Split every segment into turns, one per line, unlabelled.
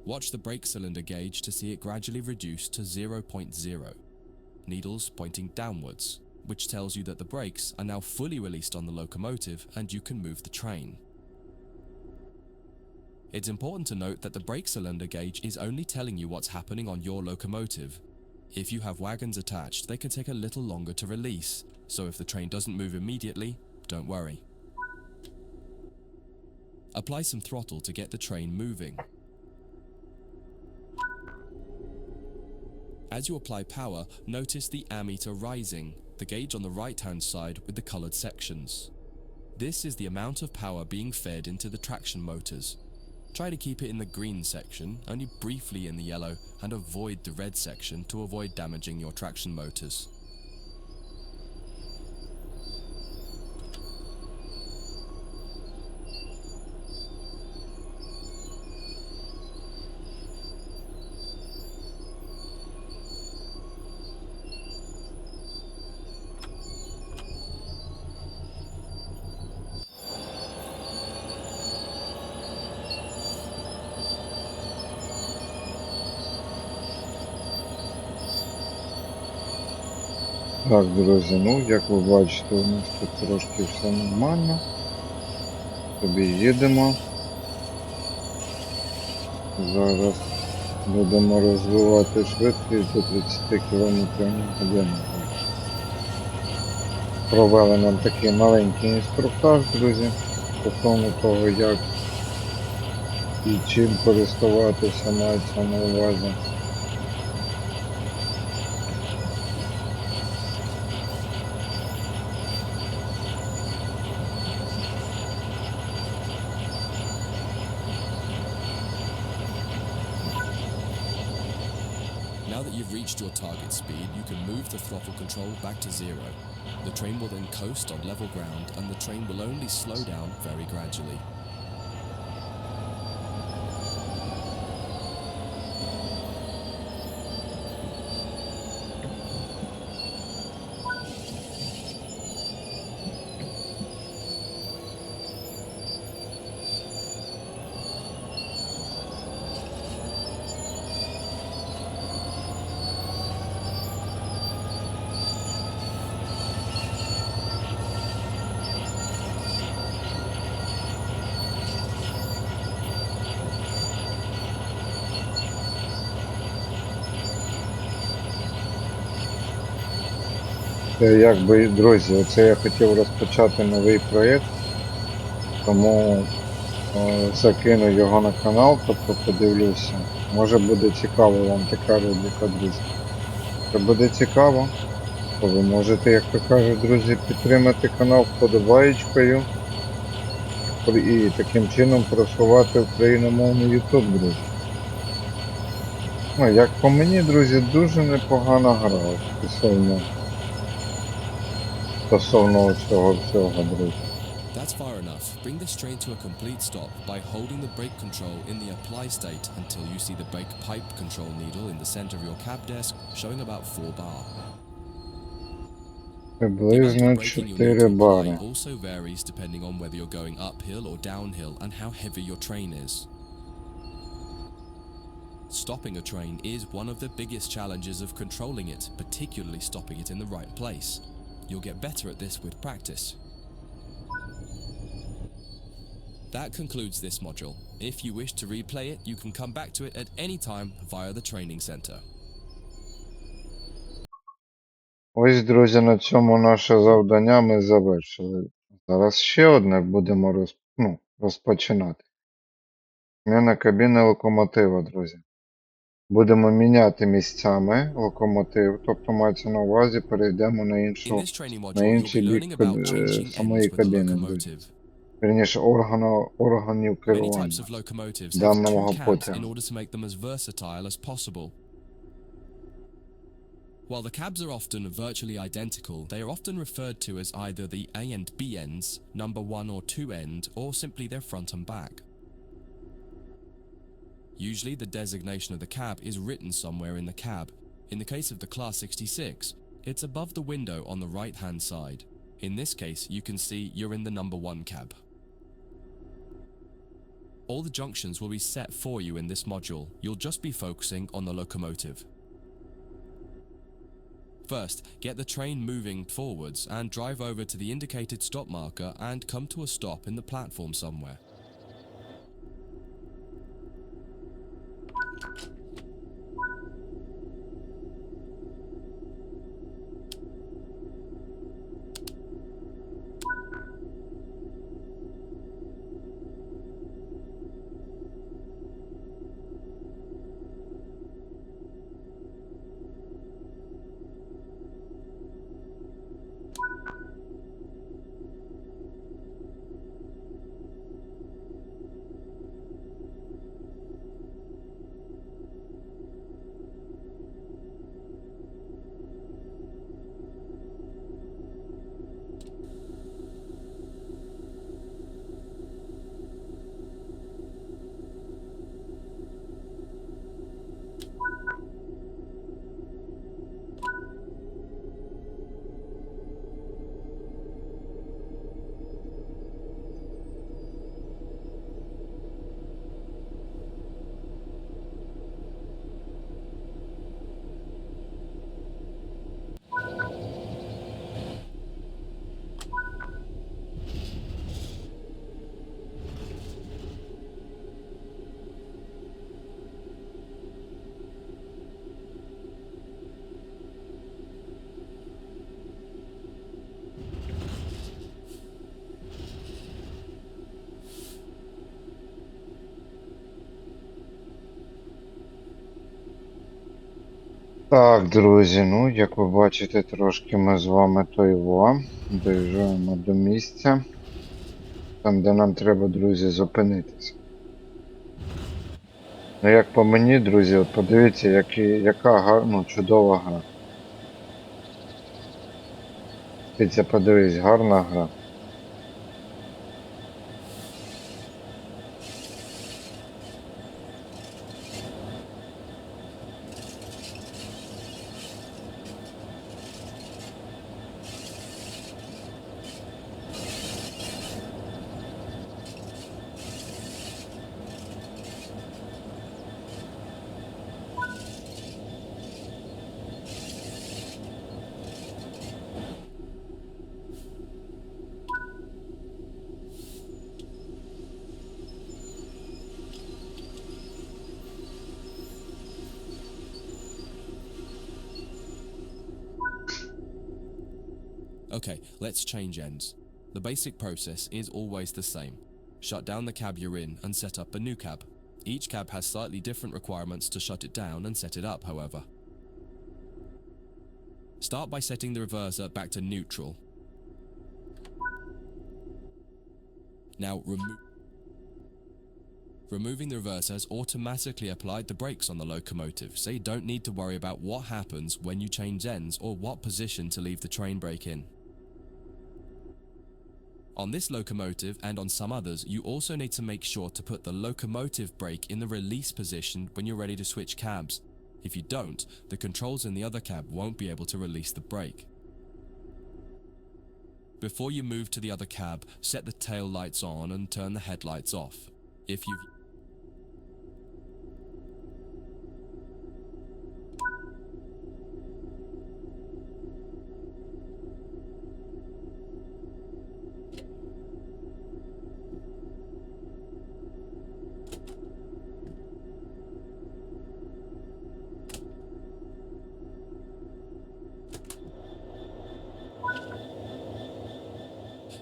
Watch the brake cylinder gauge to see it gradually reduce to 0.0, needles pointing downwards, which tells you that the brakes are now fully released on the locomotive and you can move the train. It's important to note that the brake cylinder gauge is only telling you what's happening on your locomotive. If you have wagons attached, they can take a little longer to release, so if the train doesn't move immediately, don't worry. Apply some throttle to get the train moving. As you apply power, notice the ammeter rising, the gauge on the right-hand side with the colored sections. This is the amount of power being fed into the traction motors. Try to keep it in the green section, only briefly in the yellow, and avoid the red section to avoid damaging your traction motors.
Так, друзі, ну, як ви бачите, у нас тут трошки все нормально. Собі їдемо. Зараз будемо розвивати швидкість до 30 км на годину. Провели нам такий маленький інструктаж, друзі, стосовно того, як і чим користуватися, мається на увазі.
Now that you've reached your target speed, you can move the throttle control back to 0. The train will then coast on level ground and the train will only slow down very gradually.
Якби, друзі, оце я хотів розпочати новий проєкт, тому закину його на канал, тобто подивлюся. Може буде цікаво вам така рубрика, друзі. Якщо буде цікаво, то ви можете, як то кажуть, друзі, підтримати канал вподобаєчкою і таким чином просувати україномовний YouTube, друзі. Ну, як по мені, друзі, дуже непогана гра стосовно цього всього, друзі.
That's far enough. Bring this train to a complete stop by holding the brake control in the apply state until you see the brake pipe control needle in the center of your cab desk showing about 4 bar. The amount
Приблизно
of braking you'll
4
need to apply
бари.
also varies depending on whether you're going uphill or downhill and how heavy your train is. Stopping a train is one of the biggest challenges of controlling it, particularly stopping it in the right place. You'll get better at this with practice. That concludes this module. If you wish to replay it, you can come back to it at any time via the training center.
Ось, друзі, на цьому наше завдання ми завершили. Зараз ще одне будемо розпочинати. Зміна кабіни локомотива, друзі. Будемо міняти місцями локомотив, тобто мається на увазі, перейдемо на інший бік самої кабіни, друзі. Вірніше, органів керування даного потягу.
While the cabs are often virtually identical, they are often referred to as either the A and B ends, number 1 or 2 end, or simply their front and back. Usually the designation of the cab is written somewhere in the cab. In the case of the Class 66, it's above the window on the right-hand side. In this case, you can see you're in the number 1 cab. All the junctions will be set for you in this module. You'll just be focusing on the locomotive. First, get the train moving forwards and drive over to the indicated stop marker and come to a stop in the platform somewhere.
Так, друзі, ну, як ви бачите, трошки ми з вами доїжджаємо до місця, там, де нам треба, друзі, зупинитися. Ну, як по мені, друзі, от подивіться, яка гарна, чудова гра. Дивіться, подивись, гарна гра.
Okay, let's change ends. The basic process is always the same. Shut down the cab you're in and set up a new cab. Each cab has slightly different requirements to shut it down and set it up, however. Start by setting the reverser back to neutral. Now removing the reverser has automatically applied the brakes on the locomotive, so you don't need to worry about what happens when you change ends or what position to leave the train brake in. On this locomotive and on some others, you also need to make sure to put the locomotive brake in the release position when you're ready to switch cabs. If you don't, the controls in the other cab won't be able to release the brake. Before you move to the other cab, set the tail lights on and turn the headlights off. If you've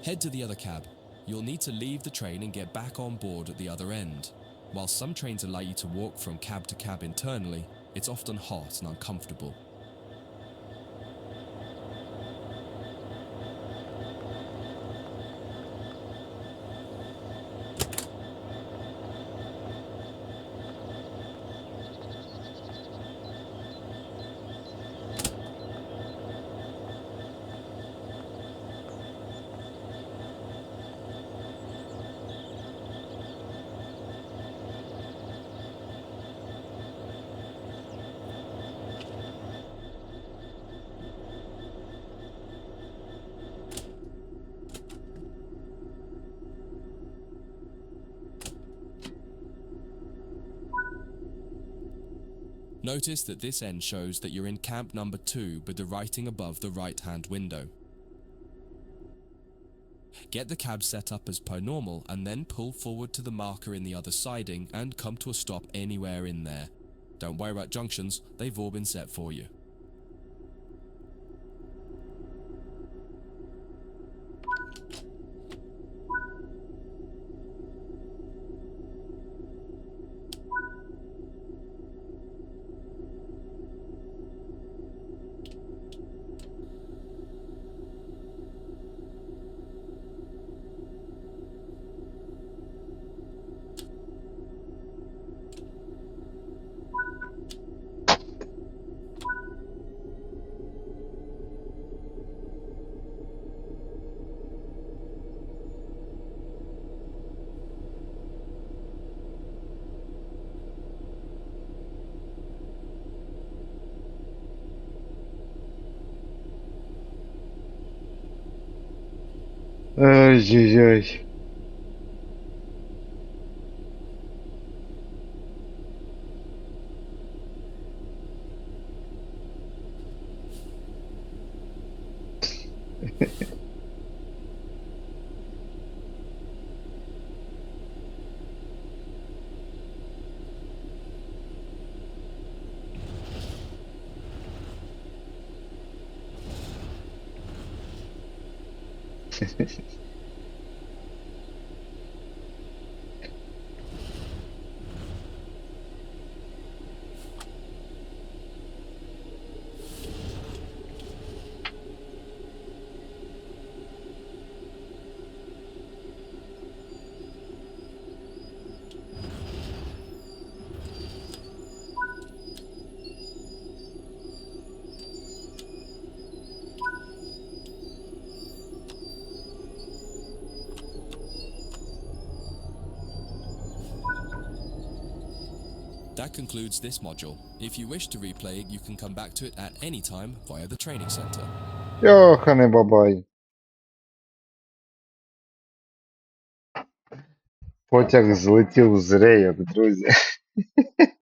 Head to the other cab. You'll need to leave the train and get back on board at the other end. While some trains allow you to walk from cab to cab internally, it's often hot and uncomfortable. Notice that this end shows that you're in camp number 2 with the writing above the right-hand window. Get the cab set up as per normal and then pull forward to the marker in the other siding and come to a stop anywhere in there. Don't worry about junctions, they've all been set for you.
Ай-яй-яй.
That concludes this module. If you wish to replay it, you can come back to it at any time via the training center.
Йоханий бабай. Потяг злетів з рейок, друзі.